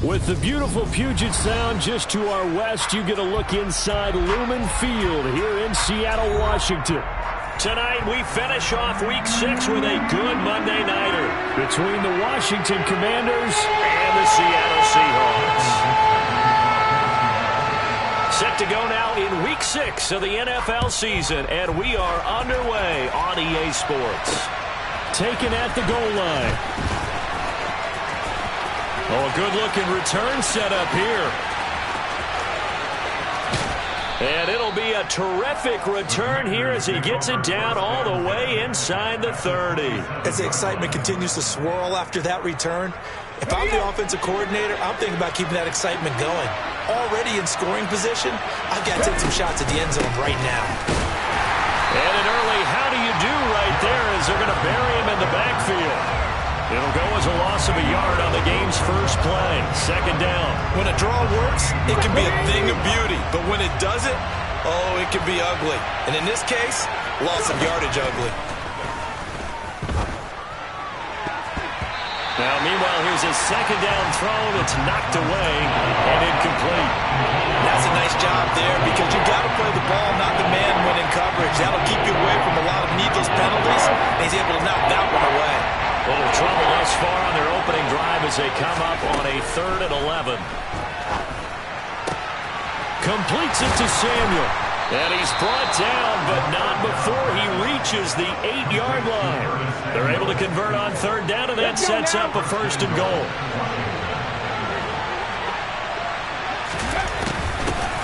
With the beautiful Puget Sound just to our west, you get a look inside Lumen Field here in Seattle, Washington. Tonight, we finish off Week 6 with a good Monday nighter between the Washington Commanders and the Seattle Seahawks. Set to go now in Week 6 of the NFL season, and we are underway on EA Sports. Taken at the goal line. Oh, a good-looking return set up here. And it'll be a terrific return here as he gets it down all the way inside the 30. As the excitement continues to swirl after that return, if I'm the offensive coordinator, I'm thinking about keeping that excitement going. Already in scoring position, I've got to take some shots at the end zone right now. And an early how do you do right there as they're going to bury him in the backfield. It'll go as a loss of a yard on the game's first play. Second down. When a draw works, it can be a thing of beauty. But when it doesn't, oh, it can be ugly. And in this case, loss of yardage ugly. Now, meanwhile, here's his second down throw. It's knocked away and incomplete. That's a nice job there because you got to play the ball, not the man when in coverage. That'll keep you away from a lot of needless penalties. And he's able to knock that one away. Little trouble thus far on their opening drive as they come up on a 3rd and 11. Completes it to Samuel. And he's brought down, but not before he reaches the 8-yard line. They're able to convert on 3rd down, and that sets up a 1st and goal.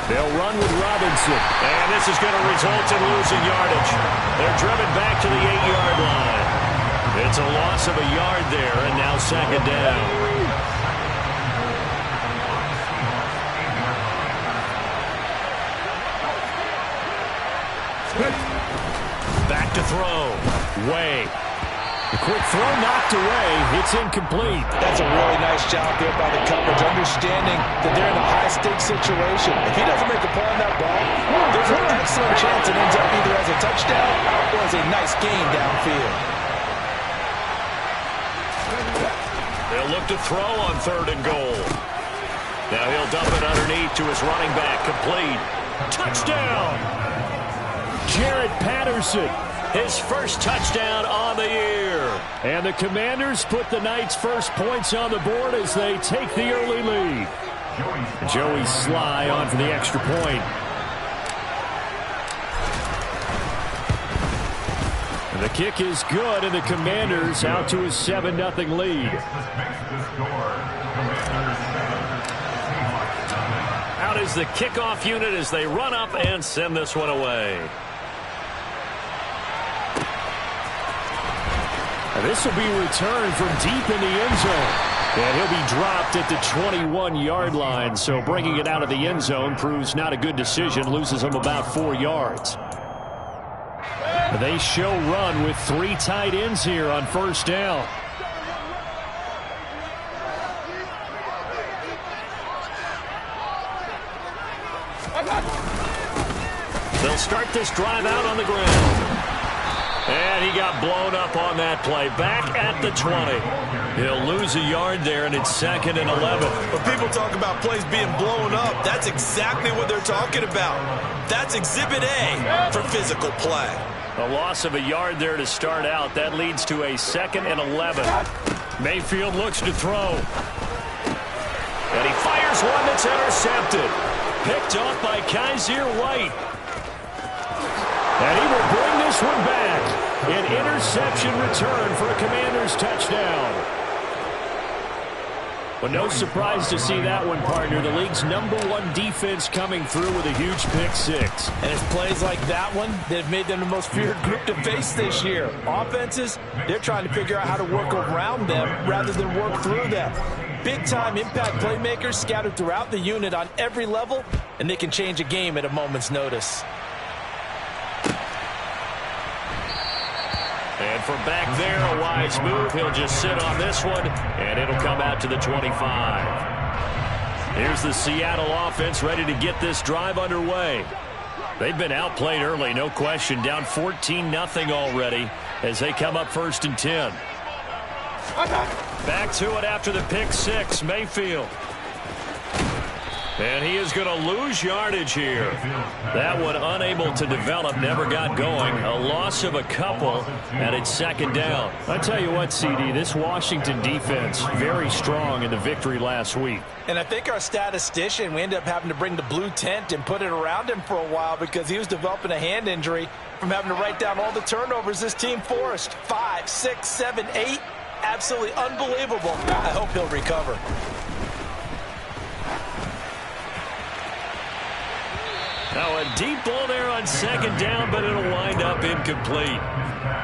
They'll run with Robinson. And this is going to result in losing yardage. They're driven back to the 8-yard line. It's a loss of a yard there, and now 2nd down. Back to throw. Way. The quick throw knocked away. It's incomplete. That's a really nice job there by the coverage, understanding that they're in a high-stakes situation. If he doesn't make a play on that ball, there's an excellent chance it ends up either as a touchdown or as a nice gain downfield. They'll look to throw on 3rd and goal. Now he'll dump it underneath to his running back. Complete. Touchdown! Jared Patterson. His first touchdown on the year. And the Commanders put the night's first points on the board as they take the early lead. Joey Sly on for the extra point. And the kick is good, and the Commanders out to a 7-0 lead. Out is the kickoff unit as they run up and send this one away. This will be returned from deep in the end zone. And he'll be dropped at the 21-yard line. So bringing it out of the end zone proves not a good decision. Loses him about 4 yards. They show run with 3 tight ends here on 1st down. They'll start this drive out on the ground. And he got blown up on that play. Back at the 20. He'll lose a yard there, and it's 2nd and 11. When people talk about plays being blown up, that's exactly what they're talking about. That's Exhibit A for physical play. A loss of a yard there to start out. That leads to a 2nd and 11. Mayfield looks to throw. And he fires one that's intercepted. Picked off by Kaiser White. And he will bring this one back. An interception return for a Commanders touchdown. Well, no surprise to see that one, partner. The league's #1 defense coming through with a huge pick-6. And it's plays like that one that have made them the most feared group to face this year. Offenses, they're trying to figure out how to work around them rather than work through them. Big-time impact playmakers scattered throughout the unit on every level, and they can change a game at a moment's notice. And from back there, a wise move. He'll just sit on this one, and it'll come out to the 25. Here's the Seattle offense ready to get this drive underway. They've been outplayed early, no question. Down 14-0 already as they come up 1st and 10. Back to it after the pick 6. Mayfield. And he is going to lose yardage here. That one unable to develop, never got going. A loss of a couple, and it's second down. I tell you what, CD, this Washington defense, very strong in the victory last week. And I think our statistician, we ended up having to bring the blue tent and put it around him for a while because he was developing a hand injury from having to write down all the turnovers this team forced. 5, 6, 7, 8. Absolutely unbelievable. I hope he'll recover. Now a deep ball there on second down, but it'll wind up incomplete.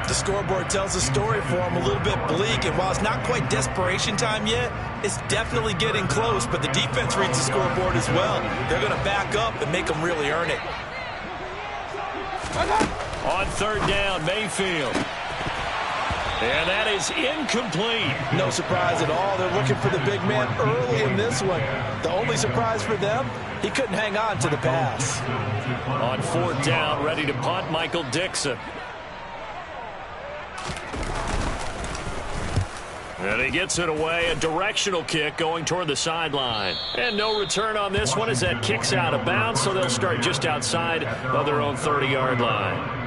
The scoreboard tells a story for him, a little bit bleak, and while it's not quite desperation time yet, it's definitely getting close, but the defense reads the scoreboard as well. They're going to back up and make them really earn it. On third down, Mayfield. And that is incomplete. No surprise at all. They're looking for the big man early in this one. The only surprise for them, he couldn't hang on to the pass. On fourth down, ready to punt, Michael Dixon. And he gets it away, a directional kick going toward the sideline. And no return on this one as that kicks out of bounds, so they'll start just outside of their own 30-yard line.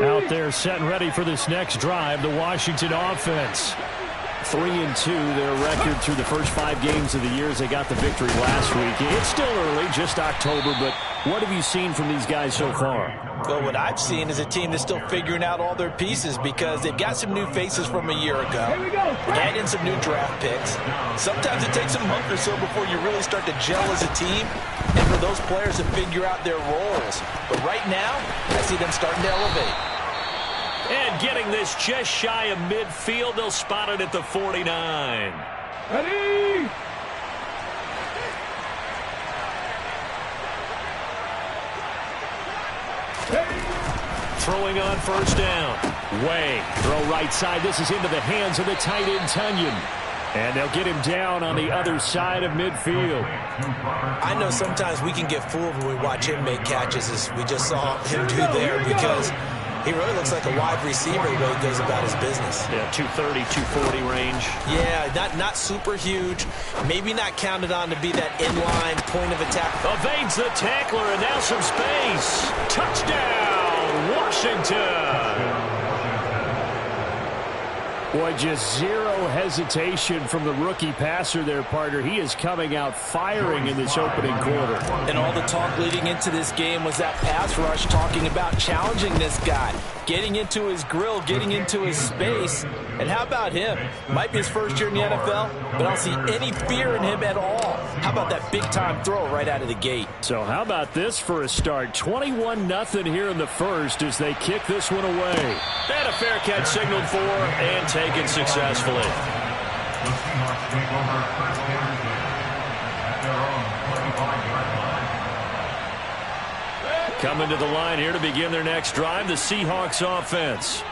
Out there set and ready for this next drive, the Washington offense. 3-2, their record through the first 5 games of the year as they got the victory last week. It's still early, just October, but what have you seen from these guys so far? Well, what I've seen is a team that's still figuring out all their pieces because they've got some new faces from a year ago. Add in some new draft picks. Sometimes it takes a month or so before you really start to gel as a team and for those players to figure out their roles. But right now, I see them starting to elevate. And getting this just shy of midfield, they'll spot it at the 49. Ready? Throwing on first down. Way. Throw right side. This is into the hands of the tight end, Tunyon. And they'll get him down on the other side of midfield. I know sometimes we can get fooled when we watch him make catches, as we just saw him do there, because he really looks like a wide receiver the way he goes about his business. Yeah, 230, 240 range. Yeah, not super huge. Maybe not counted on to be that inline point of attack. Evades the tackler, and now some space. Touchdown, Washington. Boy, just zero hesitation from the rookie passer there, partner. He is coming out firing in this opening quarter. And all the talk leading into this game was that pass rush talking about challenging this guy, getting into his grill, getting into his space. And how about him? Might be his first year in the NFL, but I don't see any fear in him at all. How about that big-time throw right out of the gate? So how about this for a start? 21-0 here in the first as they kick this one away. And a fair catch signaled for and taken successfully. Coming to the line here to begin their next drive, the Seahawks offense.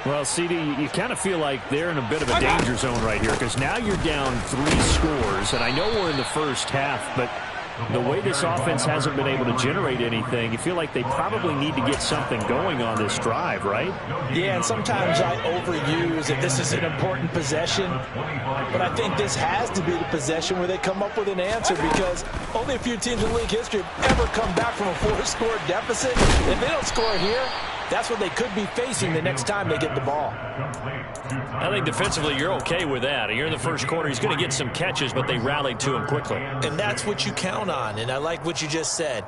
Well, CD, you kind of feel like they're in a bit of a danger zone right here because now you're down 3 scores, and I know we're in the first half, but the way this offense hasn't been able to generate anything, you feel like they probably need to get something going on this drive, right? Yeah, and sometimes I overuse if this is an important possession, but I think this has to be the possession where they come up with an answer because only a few teams in league history have ever come back from a 4-score deficit. If they don't score here, that's what they could be facing the next time they get the ball. I think defensively you're okay with that. Here in the first quarter, he's going to get some catches, but they rallied to him quickly. And that's what you count on, and I like what you just said.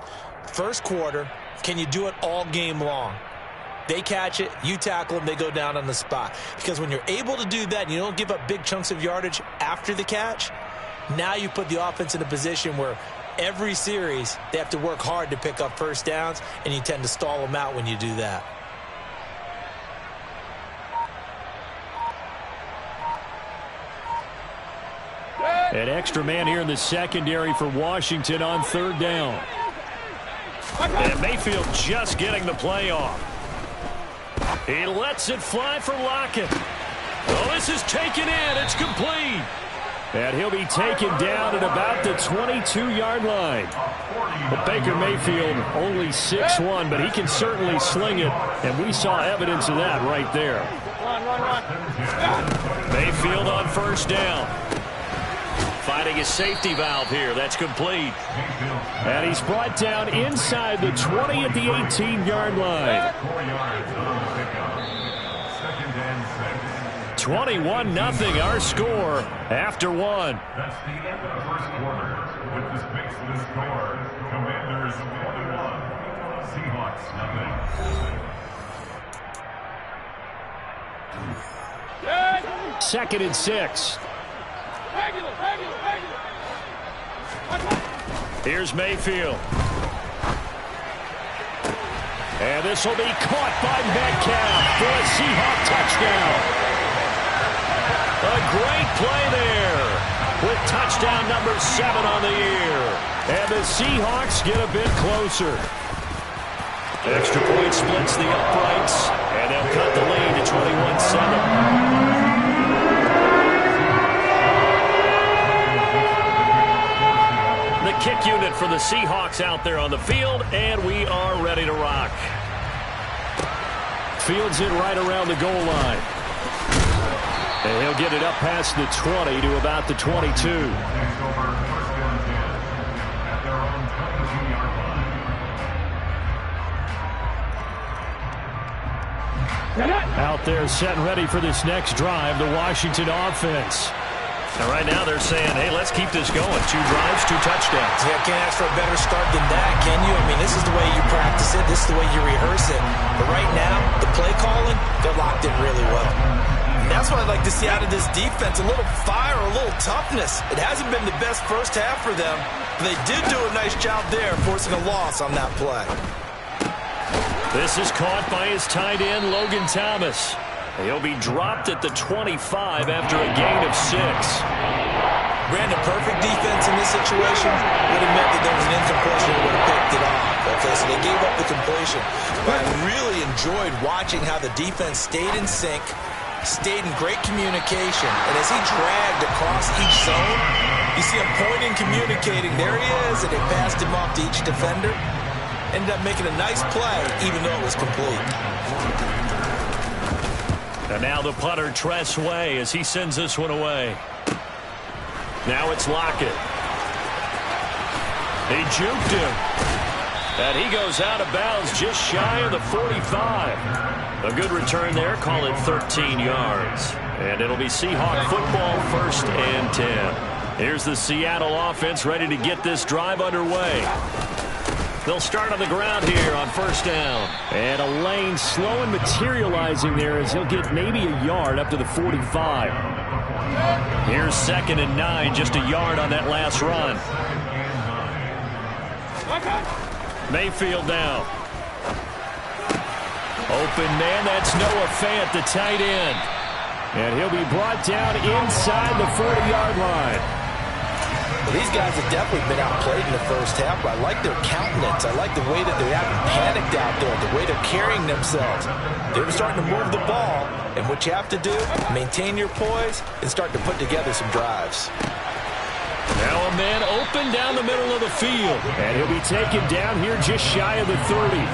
First quarter, can you do it all game long? They catch it, you tackle them, they go down on the spot. Because when you're able to do that and you don't give up big chunks of yardage after the catch, now you put the offense in a position where every series they have to work hard to pick up first downs, and you tend to stall them out when you do that. An extra man here in the secondary for Washington on third down. And Mayfield just getting the play off. He lets it fly for Lockett. Oh, this is taken in. It's complete. And he'll be taken down at about the 22-yard line. But Baker Mayfield only 6'1", but he can certainly sling it, and we saw evidence of that right there. Mayfield on first down. Finding a safety valve here. That's complete. And he's brought down inside the 20 at the 18-yard line. 21-0 our score after one. That's the end of the first quarter. With this makes the score, Commanders 21, Seahawks 0. Second and 6. Here's Mayfield. And this will be caught by Metcalf for a Seahawk touchdown. A great play there with touchdown number 7 on the year. And the Seahawks get a bit closer. Extra point splits the uprights, and they'll cut the lead to 21-7. The kick unit for the Seahawks out there on the field, and we are ready to rock. Fields it right around the goal line. And he'll get it up past the 20 to about the 22. Out there set and ready for this next drive, the Washington offense. And right now they're saying, hey, let's keep this going. 2 drives, 2 touchdowns. Yeah, can't ask for a better start than that, can you? I mean, this is the way you practice it. This is the way you rehearse it. But right now, the play calling, they're locked in really well. And that's what I'd like to see out of this defense, a little fire, a little toughness. It hasn't been the best first half for them, but they did do a nice job there, forcing a loss on that play. This is caught by his tight end, Logan Thomas. He'll be dropped at the 25 after a gain of 6. Brandon, perfect defense in this situation would have meant that there was an incompletion and would have picked it off. Okay, so they gave up the completion. But I really enjoyed watching how the defense stayed in sync, stayed in great communication. And as he dragged across each zone, you see him pointing, communicating. There he is, and they passed him off to each defender. Ended up making a nice play, even though it was complete. And now the punter, Tress Way, as he sends this one away. Now it's Lockett. He juked him. And he goes out of bounds just shy of the 45. A good return there. Call it 13 yards. And it'll be Seahawk football, 1st and 10. Here's the Seattle offense ready to get this drive underway. They'll start on the ground here on first down. And a lane slow and materializing there as he'll get maybe a yard up to the 45. Here's 2nd and 9, just a yard on that last run. Mayfield now. Open man, that's Noah Fant, the tight end. And he'll be brought down inside the 40-yard line. Well, these guys have definitely been outplayed in the first half, but I like their countenance. I like the way that they haven't panicked out there, the way they're carrying themselves. They're starting to move the ball, and what you have to do, maintain your poise and start to put together some drives. Now a man open down the middle of the field, and he'll be taken down here just shy of the 30.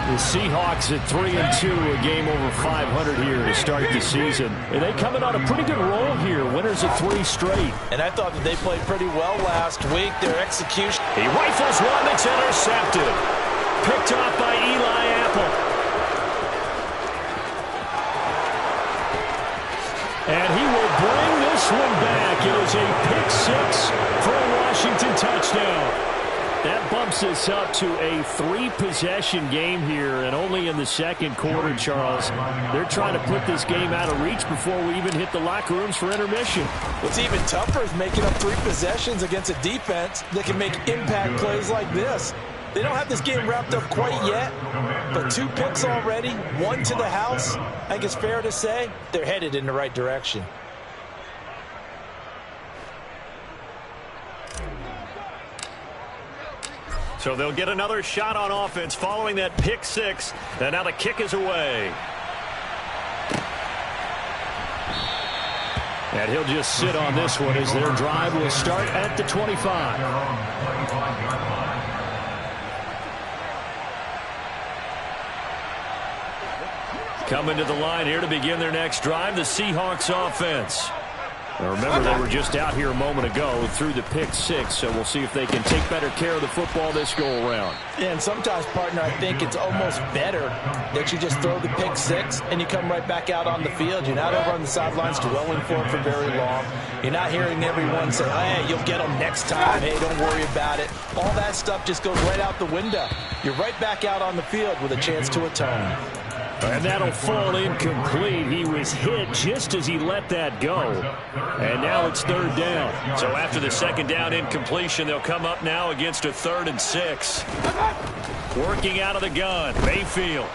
The Seahawks at 3-2, a game over 500 here to start the season. And they coming on a pretty good roll here, winners of 3 straight. And I thought that they played pretty well last week. Their execution. He rifles one that's intercepted. Picked off by Eli Apple. And he will bring this one back. It is a pick 6 for a Washington touchdown. That bumps us up to a 3-possession game here, and only in the second quarter, Charles. They're trying to put this game out of reach before we even hit the locker rooms for intermission. What's even tougher is making up 3 possessions against a defense that can make impact plays like this. They don't have this game wrapped up quite yet, but 2 picks already, 1 to the house. I think it's fair to say they're headed in the right direction. So they'll get another shot on offense following that pick 6. And now the kick is away. And he'll just sit on this one as their drive will start at the 25. Coming to the line here to begin their next drive, the Seahawks offense. Now remember, they were just out here a moment ago through the pick six, so we'll see if they can take better care of the football this go-around. Yeah, and sometimes, partner, I think it's almost better that you just throw the pick six and you come right back out on the field. You're not over on the sidelines dwelling for it for very long. You're not hearing everyone say, hey, you'll get them next time. Hey, don't worry about it. All that stuff just goes right out the window. You're right back out on the field with a chance to atone. And that'll fall incomplete. He was hit just as he let that go. And now it's third down. So after the second down incompletion, they'll come up now against a 3rd and 6. Working out of the gun, Mayfield.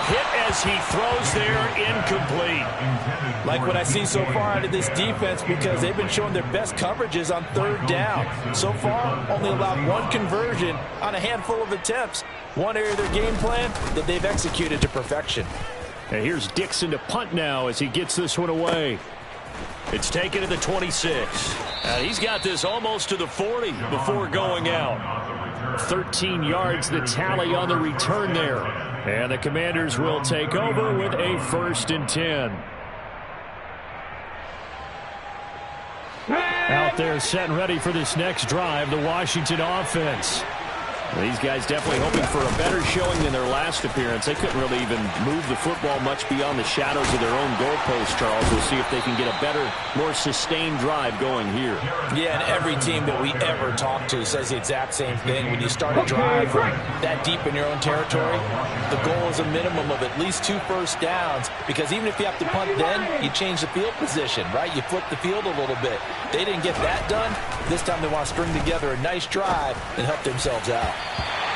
Hit as he throws there, incomplete. Like what I see so far out of this defense, because they've been showing their best coverages on 3rd down. So far, only allowed 1 conversion on a handful of attempts. One area of their game plan that they've executed to perfection. And here's Dixon to punt now as he gets this one away. It's taken to the 26. And he's got this almost to the 40 before going out. 13 yards the tally on the return there. And the Commanders will take over with a 1st and 10. Out there set and ready for this next drive, the Washington offense. These guys definitely hoping for a better showing than their last appearance. They couldn't really even move the football much beyond the shadows of their own goalpost, Charles. We'll see if they can get a better, more sustained drive going here. Yeah, and every team that we ever talk to says the exact same thing. When you start a drive from that deep in your own territory, the goal is a minimum of at least 2 first downs, because even if you have to punt then, you change the field position, right? You flip the field a little bit. They didn't get that done. This time they want to string together a nice drive and help themselves out.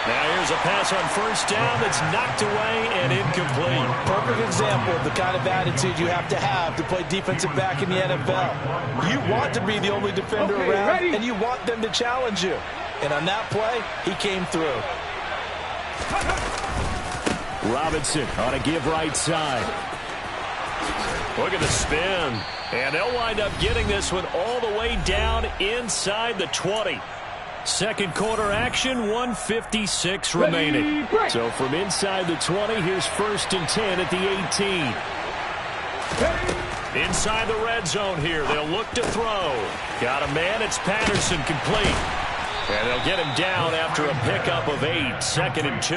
Now here's a pass on 1st down that's knocked away and incomplete. Perfect example of the kind of attitude you have to play defensive back in the NFL. You want to be the only defender around, and you want them to challenge you. And on that play, he came through. Robinson on a give right side. Look at the spin. And they'll wind up getting this one all the way down inside the 20. Second quarter action, 1:56 remaining. So from inside the 20, here's 1st and 10 at the 18. Inside the red zone here, they'll look to throw. Got a man, it's Patterson, complete. And they'll get him down after a pickup of 8, 2nd and 2.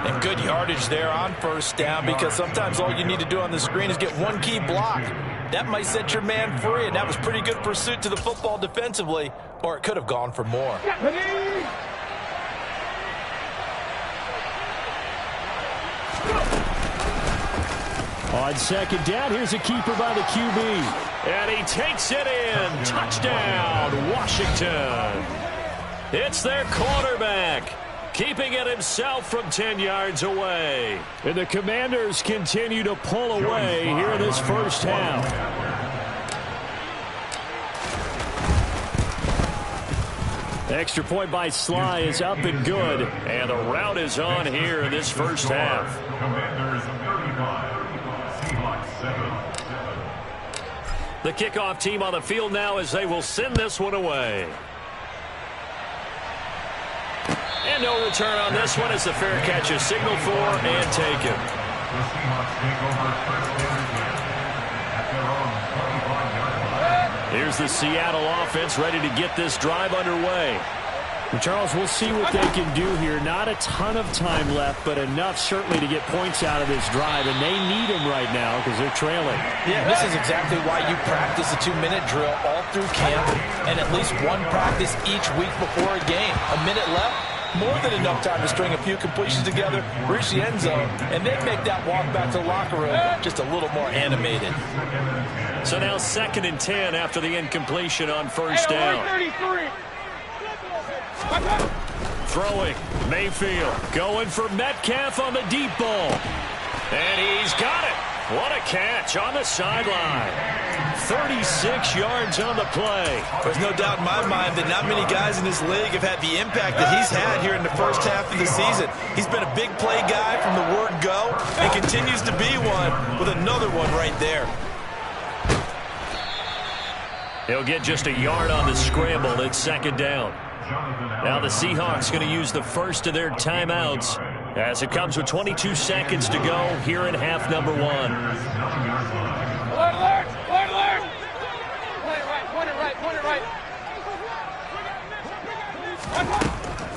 And good yardage there on 1st down, because sometimes all you need to do on the screen is get one key block. That might set your man free, and that was pretty good pursuit to the football defensively, or it could have gone for more. On 2nd down, here's a keeper by the QB. And he takes it in. Touchdown, Washington. It's their quarterback, keeping it himself from 10 yards away. And the Commanders continue to pull away here in this first half. Extra point by Sly is up and good. And the route is on here in this first half. Commanders 35, Seahawks 7. The kickoff team on the field now as they will send this one away. And no return on this one as the fair catch is signaled for and taken. The Seahawks take over 1st and 10 at their own 25-yard line. Here's the Seattle offense ready to get this drive underway. And Charles, we'll see what they can do here. Not a ton of time left, but enough certainly to get points out of this drive, and they need them right now because they're trailing. Yeah, this is exactly why you practice a 2-minute drill all through camp and at least one practice each week before a game. A minute left, more than enough time to string a few completions together, reach the end zone, and then make that walk back to the locker room just a little more animated. So now 2nd and 10 after the incompletion on 1st down. Throwing, Mayfield going for Metcalf on the deep ball. And he's got it. What a catch on the sideline. 36 yards on the play. There's no doubt in my mind that not many guys in this league have had the impact that he's had here in the first half of the season. He's been a big play guy from the word go and continues to be one with another one right there. He'll get just a yard on the scramble. It's 2nd down. Now the Seahawks going to use the first of their timeouts as it comes with 22 seconds to go here in half number 1. Alert, alert! Alert, alert! Point it right, point it right.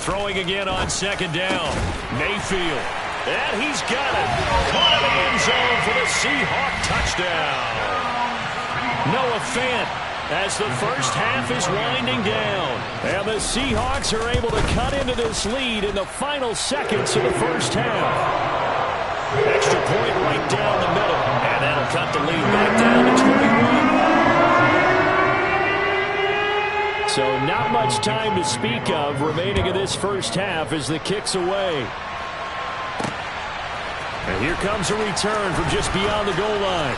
Throwing again on second down. Mayfield. And he's got it. Caught in the end zone for the Seahawk touchdown. Noah Fant as the first half is winding down. And the Seahawks are able to cut into this lead in the final seconds of the first half. Extra point right down the middle. And that'll cut the lead back down to 21. So not much time to speak of remaining in this first half as the kick's away. And here comes a return from just beyond the goal line.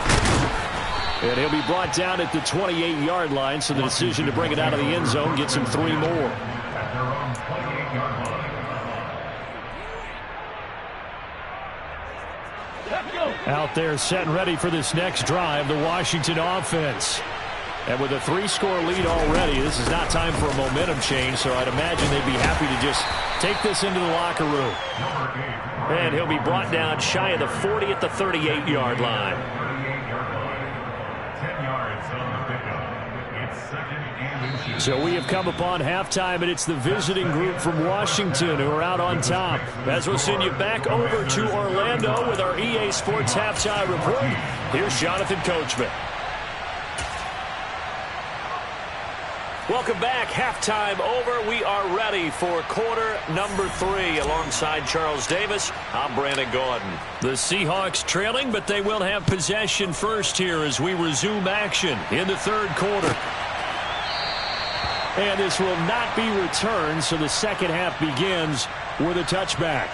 And he'll be brought down at the 28-yard line, so the decision to bring it out of the end zone gets him 3 more. Out there set and ready for this next drive, the Washington offense. And with a 3-score lead already, this is not time for a momentum change, so I'd imagine they'd be happy to just take this into the locker room. And he'll be brought down shy of the 40 at the 38-yard line. 10 yards on the pickup. It's second and inches. So we have come upon halftime, and it's the visiting group from Washington who are out on top. As we'll send you back over to Orlando with our EA Sports Halftime Report, here's Jonathan Coachman. Welcome back. Halftime over. We are ready for quarter number 3. Alongside Charles Davis, I'm Brandon Gordon. The Seahawks trailing, but they will have possession first here as we resume action in the third quarter. And this will not be returned, so the second half begins with a touchback.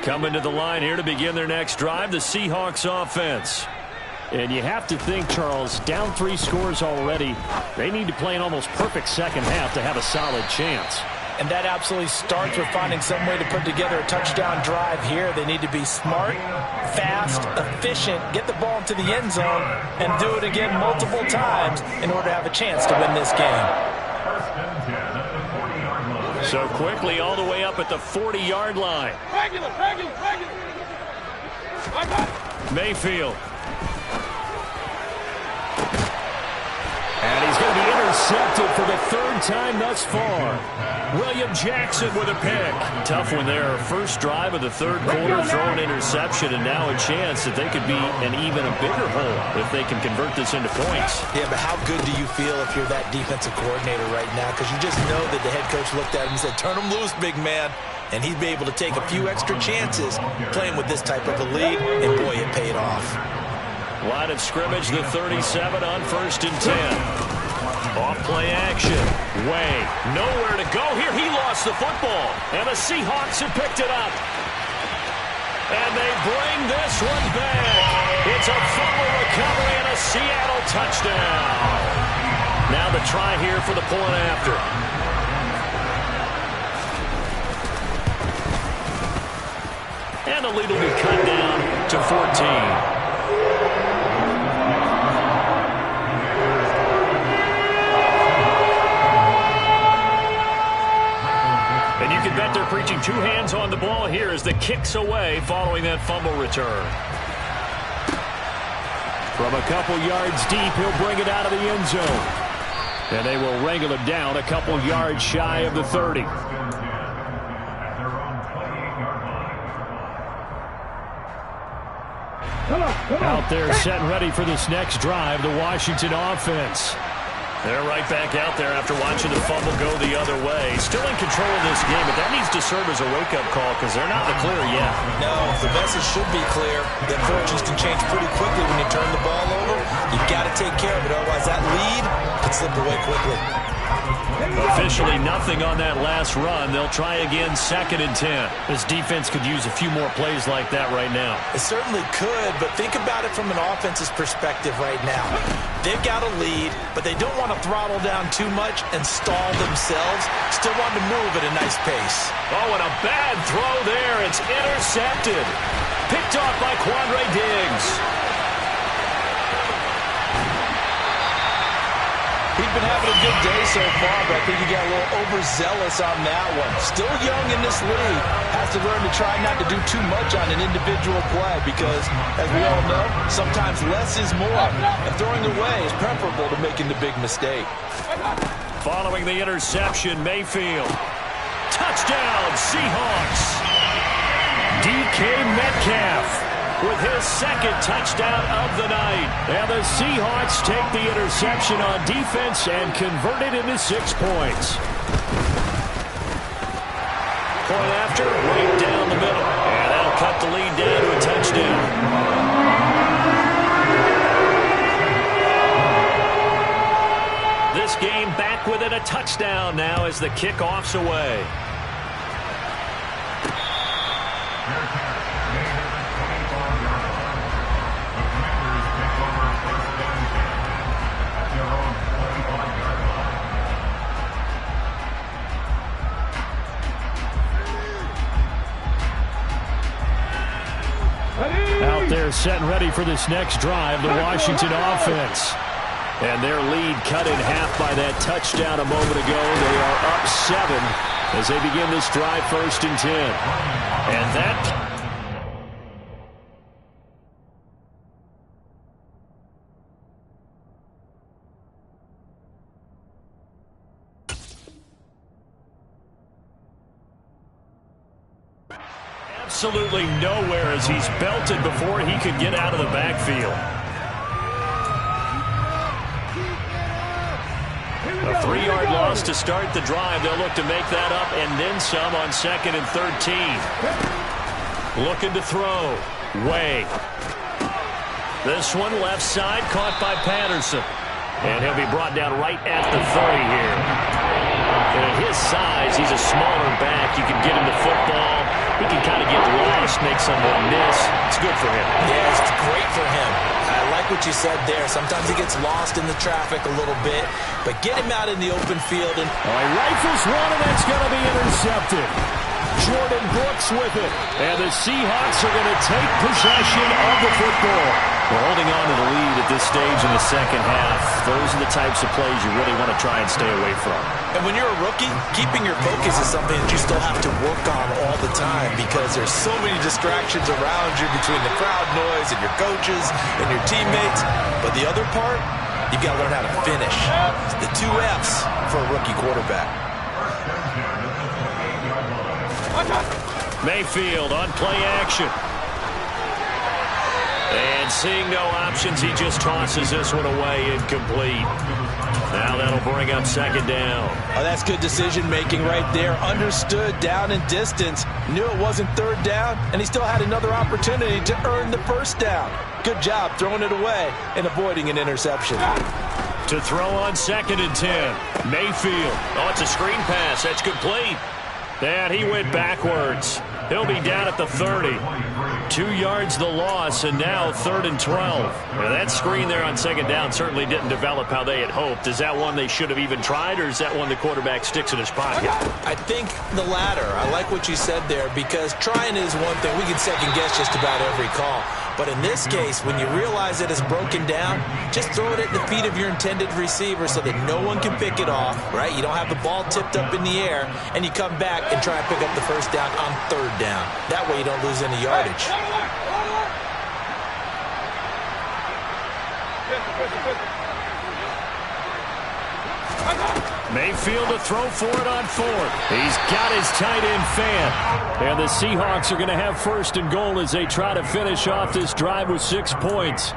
Coming to the line here to begin their next drive, the Seahawks offense. And you have to think, Charles, down 3 scores already. They need to play an almost perfect second half to have a solid chance. And that absolutely starts with finding some way to put together a touchdown drive here. They need to be smart, fast, efficient, get the ball into the end zone, and do it again multiple times in order to have a chance to win this game. So quickly all the way up at the 40-yard line. Regular. Mayfield. And he's going to be intercepted for the 3rd time thus far. William Jackson with a pick. Tough one there. First drive of the third quarter, throw an interception, and now a chance that they could be an even a bigger hole if they can convert this into points. Yeah, but how good do you feel if you're that defensive coordinator right now? Because you just know that the head coach looked at him and said, turn him loose, big man. And he'd be able to take a few extra chances playing with this type of a lead, and boy, it paid off. Line of scrimmage, the 37 on 1st and 10. Off play action. Way. Nowhere to go here. He lost the football. And the Seahawks have picked it up. And they bring this one back. It's a fumble recovery and a Seattle touchdown. Now the try here for the point after. And the lead will be cut down to 14. And you can bet they're preaching 2 hands on the ball here as the kick's away following that fumble return. From a couple yards deep, he'll bring it out of the end zone. And they will wrangle him down a couple yards shy of the 30. Out there set and ready for this next drive, the Washington offense. They're right back out there after watching the fumble go the other way. Still in control of this game, but that needs to serve as a wake-up call because they're not in the clear yet. No, the message should be clear that fortunes can change pretty quickly when you turn the ball over. You've got to take care of it, otherwise that lead could slip away quickly. Officially nothing on that last run. They'll try again 2nd and 10. This defense could use a few more plays like that right now. It certainly could, but think about it from an offense's perspective right now. They've got a lead, but they don't want to throttle down too much and stall themselves. Still want to move at a nice pace. Oh, and a bad throw there. It's intercepted. Picked off by Quandre Diggs. good day so far, but I think he got a little overzealous on that one. Still young in this league. Has to learn to try not to do too much on an individual play because, as we all know, sometimes less is more. And throwing away is preferable to making the big mistake. Following the interception, Mayfield. Touchdown, Seahawks. DK Metcalf with his second touchdown of the night. And the Seahawks take the interception on defense and convert it into 6 points. Point after, right down the middle. And that'll cut the lead down to a touchdown. This game back within a touchdown now as the kickoff's away. Out there set and ready for this next drive, the Washington offense. And their lead cut in half by that touchdown a moment ago. They are up 7 as they begin this drive, 1st and 10. And that... absolutely nowhere as he's belted before he could get out of the backfield. A 3-yard loss to start the drive. They'll look to make that up and then some on 2nd and 13. Looking to throw. Way. This one left side caught by Patterson. And he'll be brought down right at the 30 here. And at his size, he's a smaller back. You can get him the football. He can kind of get lost, make someone miss. It's good for him. Yeah, it's great for him. I like what you said there. Sometimes he gets lost in the traffic a little bit, but get him out in the open field. And rifles one, and that's going to be intercepted. Jordan Brooks with it. And the Seahawks are going to take possession of the football. We're holding on to the lead at this stage in the second half. Those are the types of plays you really want to try and stay away from. And when you're a rookie, keeping your focus is something that you still have to work on all the time because there's so many distractions around you between the crowd noise and your coaches and your teammates. But the other part, you've got to learn how to finish. It's the 2 F's for a rookie quarterback. Mayfield on play action. And seeing no options, he just tosses this one away, incomplete. Now that'll bring up 2nd down. Oh, that's good decision-making right there. Understood down and distance. Knew it wasn't 3rd down, and he still had another opportunity to earn the 1st down. Good job throwing it away and avoiding an interception. To throw on 2nd and 10. Mayfield. Oh, it's a screen pass. That's complete. And he went backwards. He'll be down at the 30. 2 yards the loss, and now 3rd and 12. Now that screen there on 2nd down certainly didn't develop how they had hoped. Is that one they should have even tried, or is that one the quarterback sticks in his pocket? I think the latter. I like what you said there because trying is one thing. We can second-guess just about every call. But in this case, when you realize that it's broken down, just throw it at the feet of your intended receiver so that no one can pick it off, right? You don't have the ball tipped up in the air, and you come back and try and pick up the 1st down on 3rd down. That way you don't lose any yardage. Mayfield to throw for it on 4th. He's got his tight end fan. And the Seahawks are going to have 1st and goal as they try to finish off this drive with 6 points.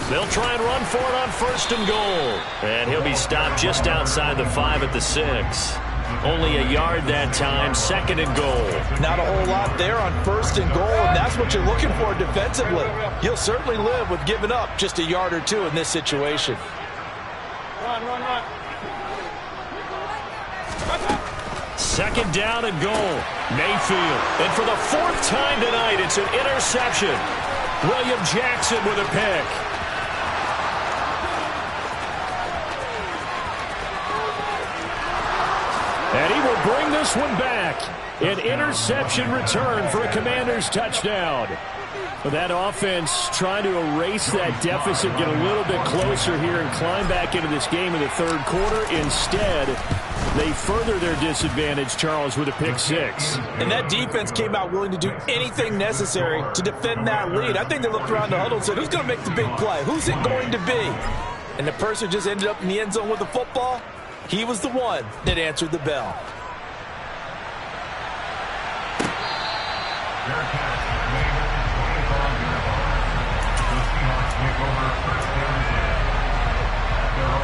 They'll try and run for it on 1st and goal. And he'll be stopped just outside the 5 at the 6. Only a yard that time, 2nd and goal. Not a whole lot there on 1st and goal, and that's what you're looking for defensively. You'll certainly live with giving up just a yard or 2 in this situation. Run. 2nd down and goal. Mayfield. And for the 4th time tonight, it's an interception. William Jackson with a pick. And he will to bring this one back. An interception return for a Commanders touchdown. But that offense trying to erase that deficit, get a little bit closer here and climb back into this game in the third quarter. Instead, they further their disadvantage, Charles, with a pick six. And that defense came out willing to do anything necessary to defend that lead. I think they looked around the huddle and said, who's going to make the big play? Who's it going to be? And the person who just ended up in the end zone with the football, he was the one that answered the bell.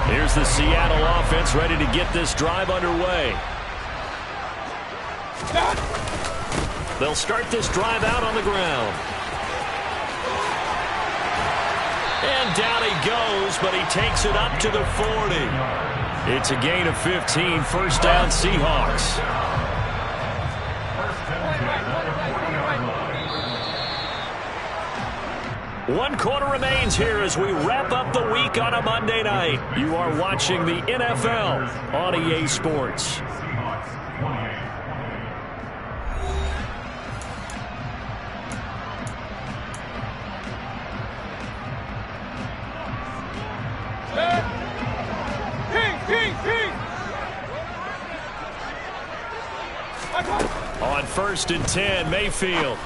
Here's the Seattle offense ready to get this drive underway. They'll start this drive out on the ground. And down he goes, but he takes it up to the 40. It's a gain of 15, first down Seahawks. One quarter remains here as we wrap up the week on a Monday night. You are watching the NFL on EA Sports. On 1st and 10, Mayfield.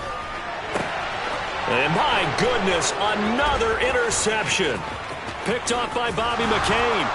And my goodness, another interception. Picked off by Bobby McCain.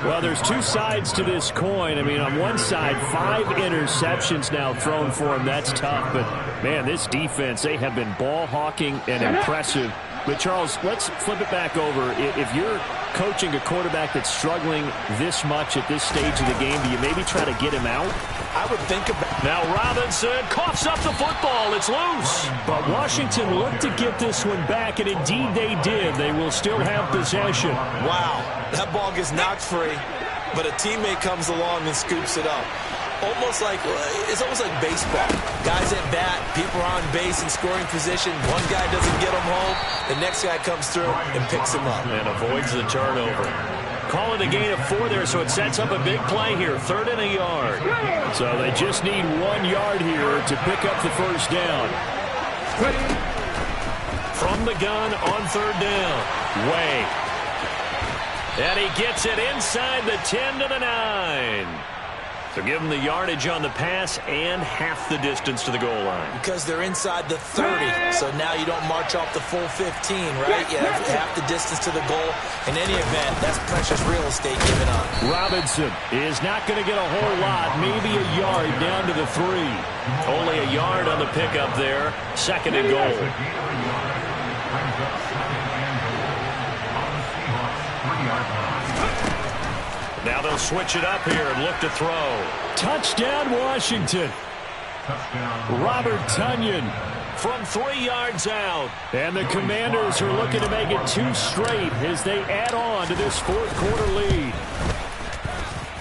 Well, there's two sides to this coin. I mean, on one side, 5 interceptions now thrown for him. That's tough. But, man, this defense, they have been ball hawking and impressive. But, Charles, let's flip it back over. If you're coaching a quarterback that's struggling this much at this stage of the game, do you maybe try to get him out? I would think about. Now Robinson coughs up the football. It's loose. But Washington looked to get this one back, and indeed they did. They will still have possession. Wow, that ball gets knocked free, but a teammate comes along and scoops it up. It's almost like baseball. Guys at bat, people are on base in scoring position. One guy doesn't get them home. The next guy comes through and picks him up. And avoids the turnover. Call it a gain of 4 there, so it sets up a big play here. 3rd and a yard. So they just need 1 yard here to pick up the first down. From the gun on 3rd down. Way. And he gets it inside the 10 to the 9. So give them the yardage on the pass and half the distance to the goal line. Because they're inside the 30, so now you don't march off the full 15, right? You have half the distance to the goal. In any event, that's precious real estate given up. Robinson is not going to get a whole lot, maybe a yard down to the 3. Only a yard on the pickup there. 2nd and goal. Now they'll switch it up here and look to throw. Touchdown, Washington. Robert Tonyan from 3 yards out. And the Commanders are looking to make it 2 straight as they add on to this 4th quarter lead.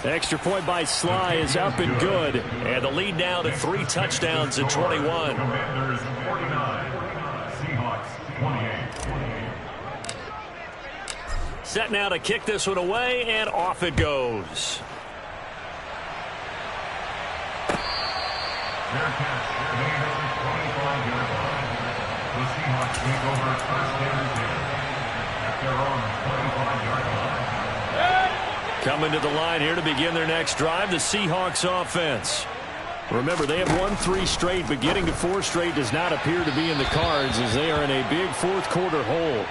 The extra point by Sly is up and good. And the lead now to 3 touchdowns at 21. Commanders 49, Seahawks 28. Set now to kick this one away, and off it goes. Their catch made over 25-yard line. The Seahawks take over 1st and 10 at their own 25-yard line. Coming to the line here to begin their next drive, the Seahawks offense. Remember, they have won 3 straight, but getting to 4 straight does not appear to be in the cards as they are in a big 4th quarter hole.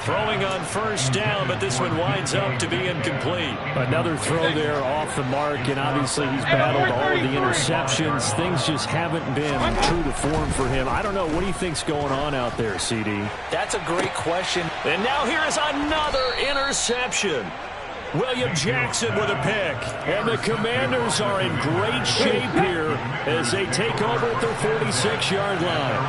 Throwing on 1st down, but this one winds up to be incomplete. Another throw there off the mark, and obviously he's battled all of the interceptions. Things just haven't been true to form for him. I don't know. What do you think's going on out there, CD? That's a great question. And now here is another interception. William Jackson with a pick. And the Commanders are in great shape here as they take over at their 46-yard line.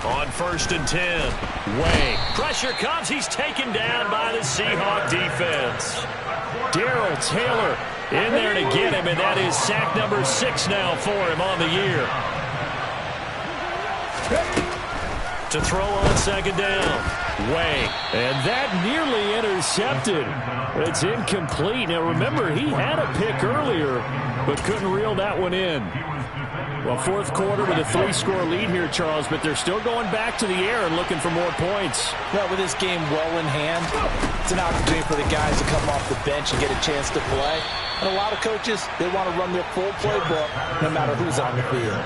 On 1st and 10. Way. Pressure comes. He's taken down by the Seahawk defense. Darrell Taylor in there to get him, and that is sack number 6 now for him on the year. To throw on second down. Way. And that nearly intercepted. It's incomplete. Now, remember, he had a pick earlier, but couldn't reel that one in. Well, fourth quarter with a 3-score lead here, Charles, but they're still going back to the air and looking for more points. Well, with this game well in hand, it's an opportunity for the guys to come off the bench and get a chance to play. And a lot of coaches, they want to run their full playbook no matter who's on the field.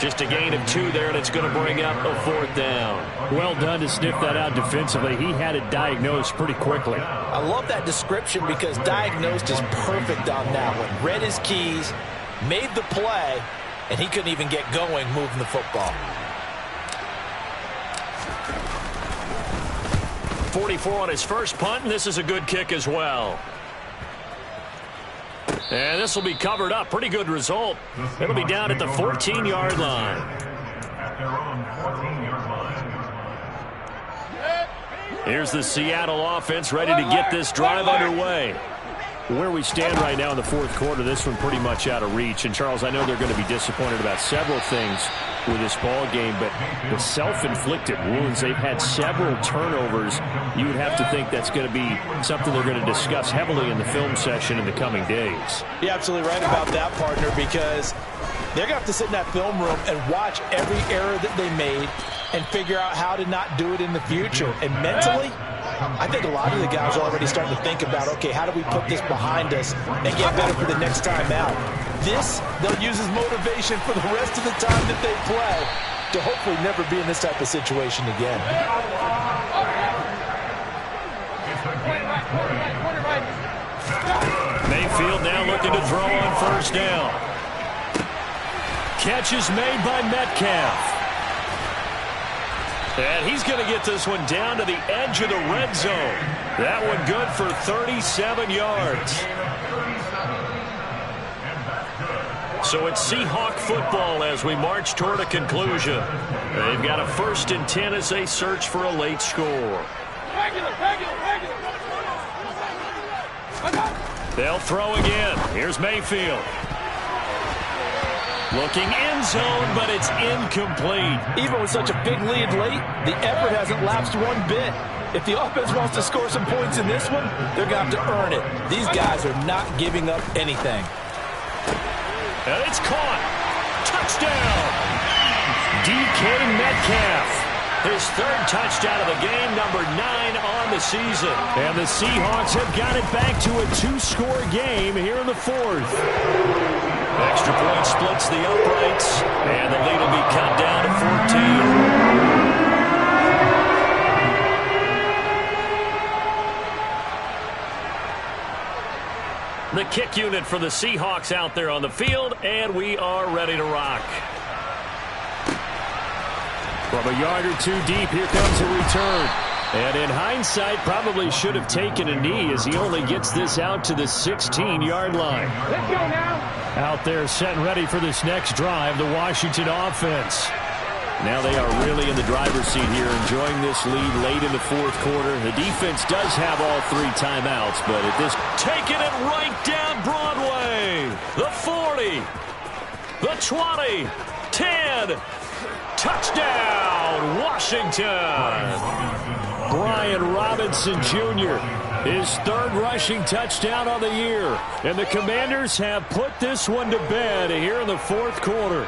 Just a gain of 2 there, and it's going to bring up a 4th down. Well done to sniff that out defensively. He had it diagnosed pretty quickly. I love that description because diagnosed is perfect on that one. Read his keys, made the play, and he couldn't even get going moving the football. 44 on his first punt, and this is a good kick as well. And this will be covered up. Pretty good result. It'll be down at the 14-yard line. At their own 14-yard line. Here's the Seattle offense ready to get this drive underway. Where we stand right now in the fourth quarter, this one pretty much out of reach. And, Charles, I know they're going to be disappointed about several things with this ball game, but the self-inflicted wounds, they've had several turnovers. You would have to think that's going to be something they're going to discuss heavily in the film session in the coming days. You're absolutely right about that, partner, because they're going to have to sit in that film room and watch every error that they made and figure out how to not do it in the future. And mentally, I think a lot of the guys are already starting to think about, okay, how do we put this behind us and get better for the next time out? This, they'll use as motivation for the rest of the time that they play to hopefully never be in this type of situation again. Mayfield now looking to throw on first down. Catch is made by Metcalf. And he's going to get this one down to the edge of the red zone. That one good for 37 yards. So it's Seahawk football as we march toward a conclusion. They've got a 1st and 10 as they search for a late score. They'll throw again. Here's Mayfield. Looking end zone, but it's incomplete. Even with such a big lead late, the effort hasn't lapsed one bit. If the offense wants to score some points in this one, they're going to have to earn it. These guys are not giving up anything. And it's caught. Touchdown. DK Metcalf. His 3rd touchdown of the game, number 9 on the season. And the Seahawks have got it back to a 2-score game here in the 4th. Extra point splits the uprights, and the lead will be cut down to 14. The kick unit for the Seahawks out there on the field, and we are ready to rock. From a yard or 2 deep, here comes a return. And in hindsight, probably should have taken a knee as he only gets this out to the 16-yard line. Let's go now. Out there set and ready for this next drive, the Washington offense. Now they are really in the driver's seat here, enjoying this lead late in the fourth quarter. The defense does have all 3 timeouts, but at this... Taking it right down Broadway. The 40. The 20. 10. Touchdown, Washington. Brian Robinson Jr., his 3rd rushing touchdown of the year. And the Commanders have put this one to bed here in the fourth quarter.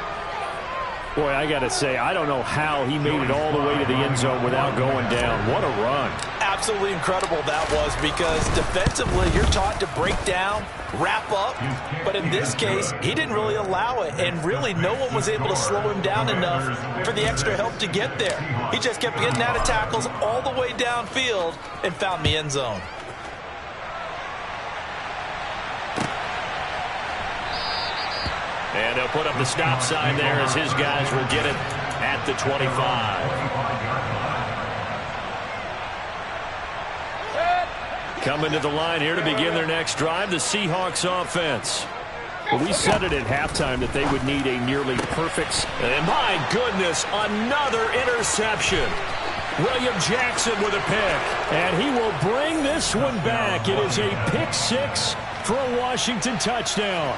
Boy, I got to say, I don't know how he made it all the way to the end zone without going down. What a run. Absolutely incredible that was, because defensively you're taught to break down, wrap up, but in this case he didn't really allow it, and really no one was able to slow him down enough for the extra help to get there. He just kept getting out of tackles all the way downfield and found the end zone. And they'll put up the stop sign there as his guys will get it at the 25. Coming to the line here to begin their next drive, the Seahawks offense. Well, we said it at halftime that they would need a nearly perfect... And my goodness, another interception. William Jackson with a pick. And he will bring this one back. It is a pick 6 for a Washington touchdown.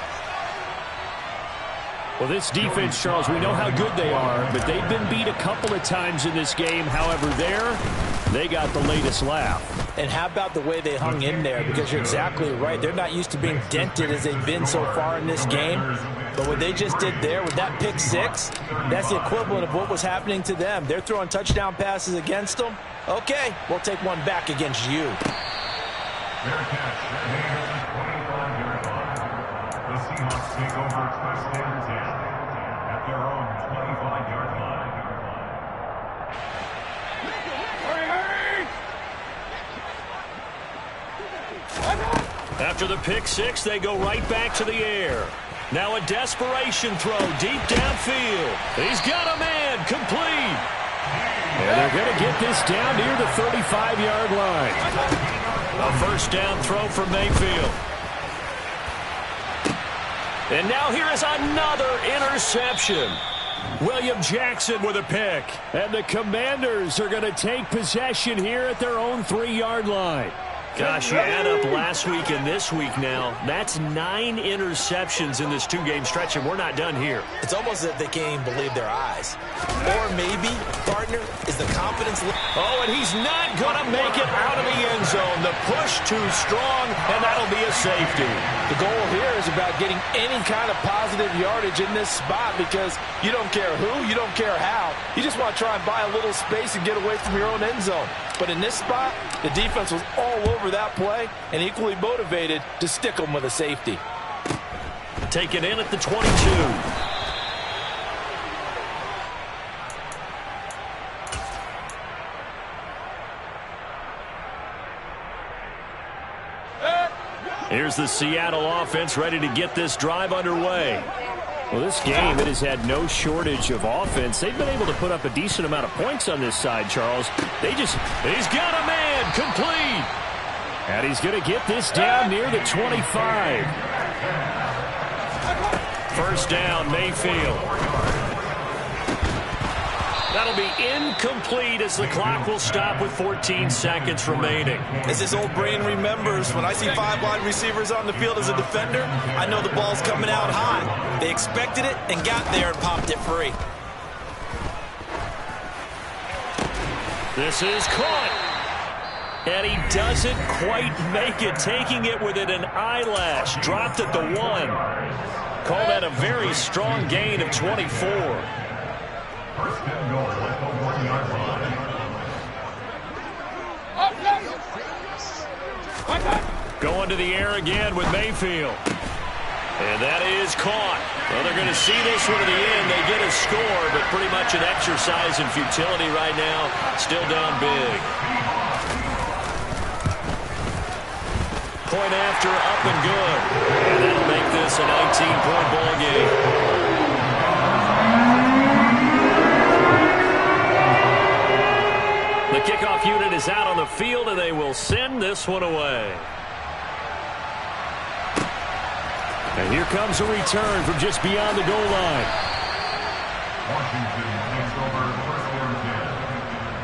Well, this defense, Charles, we know how good they are, but they've been beat a couple of times in this game. However, they got the latest laugh. And how about the way they hung in there? Because you're exactly right. They're not used to being dented as they've been so far in this game. But what they just did there with that pick six, that's the equivalent of what was happening to them. They're throwing touchdown passes against them. Okay, we'll take one back against you. Fair catch. The Seahawks take over first down and 10 at their own 25-yard line. After the pick six, they go right back to the air. Now a desperation throw deep downfield. He's got a man complete. And they're going to get this down near the 35-yard line. A first down throw from Mayfield. And now here is another interception. William Jackson with a pick. And the Commanders are going to take possession here at their own 3-yard line. Gosh, you add up last week and this week now, that's 9 interceptions in this 2-game stretch, and we're not done here. It's almost as if they can't even believe their eyes. Or maybe, partner, is the confidence... Oh, and he's not going to make it out of the end zone. The push too strong, and that'll be a safety. The goal here is about getting any kind of positive yardage in this spot because you don't care who, you don't care how. You just want to try and buy a little space and get away from your own end zone. But in this spot, the defense was all over that play and equally motivated to stick them with a safety. Taken in at the 22. Here's the Seattle offense ready to get this drive underway. Well, this game, it has had no shortage of offense. They've been able to put up a decent amount of points on this side, Charles. He's got a man complete. And he's going to get this down near the 25. First down, Mayfield. That'll be incomplete as the clock will stop with 14 seconds remaining. As his old brain remembers, when I see 5 wide receivers on the field as a defender, I know the ball's coming out high. They expected it and got there and popped it free. This is caught. And he doesn't quite make it, taking it within an eyelash. Dropped at the 1. Call that a very strong gain of 24. First and goal at the 1-yard line. Going to the air again with Mayfield. And that is caught. Well, they're going to see this one to the end. They get a score, but pretty much an exercise in futility right now. Still down big. Point after, up and good. And that'll make this a 19-point ball game. The kickoff unit is out on the field, and they will send this one away. And here comes a return from just beyond the goal line. Washington takes over first down and 10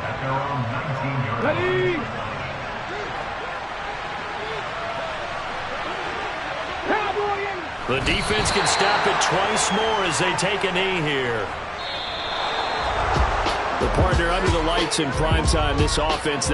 at their own 19-yard line. The defense can stop it twice more as they take a knee here. The partner under the lights in primetime, this offense.